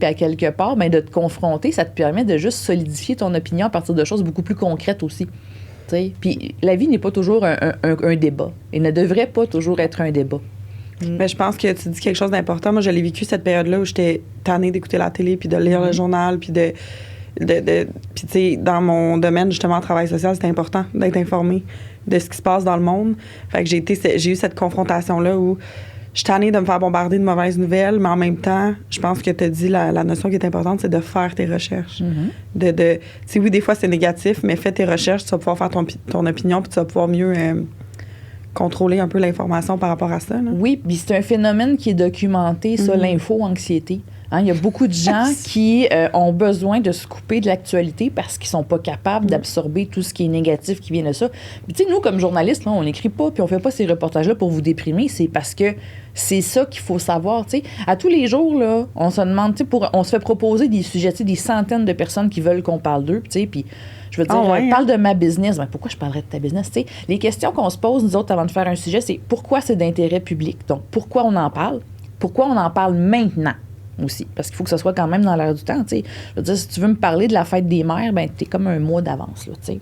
Puis à quelque part, ben, de te confronter, ça te permet de juste solidifier ton opinion à partir de choses beaucoup plus concrètes aussi. T'sais? Puis la vie n'est pas toujours un débat. Et ne devrait pas toujours être un débat. Mais je pense que tu dis quelque chose d'important. Moi, je l'ai vécu cette période-là où j'étais tannée d'écouter la télé, puis de lire le journal, puis puis tu sais, dans mon domaine, justement, en travail social, c'est important d'être informé de ce qui se passe dans le monde. Fait que j'ai eu cette confrontation-là où je suis tannée de me faire bombarder de mauvaises nouvelles, mais en même temps, je pense que tu as dit la notion qui est importante, c'est de faire tes recherches. Tu sais, oui, des fois, c'est négatif, mais fais tes recherches, tu vas pouvoir faire ton opinion, puis tu vas pouvoir mieux contrôler un peu l'information par rapport à ça. Là. Oui, puis c'est un phénomène qui est documenté, ça, l'info-anxiété. Hein, il y a beaucoup de gens qui ont besoin de se couper de l'actualité parce qu'ils sont pas capables d'absorber tout ce qui est négatif qui vient de ça. Puis tu sais, nous, comme journalistes, là, on n'écrit pas puis on fait pas ces reportages-là pour vous déprimer. C'est parce que c'est ça qu'il faut savoir. Tu sais, à tous les jours, là, on se demande, tu sais, on se fait proposer des sujets, tu sais, des centaines de personnes qui veulent qu'on parle d'eux, tu sais, puis je veux dire, parle de ma business. Ben, pourquoi je parlerais de ta business? Tu sais, les questions qu'on se pose, nous autres, avant de faire un sujet, c'est pourquoi c'est d'intérêt public? Donc, pourquoi on en parle? Pourquoi on en parle maintenant? Aussi, parce qu'il faut que ça soit quand même dans l'air du temps, tu sais. Je veux dire, si tu veux me parler de la fête des mères, ben t'es comme un mois d'avance, là, tu sais.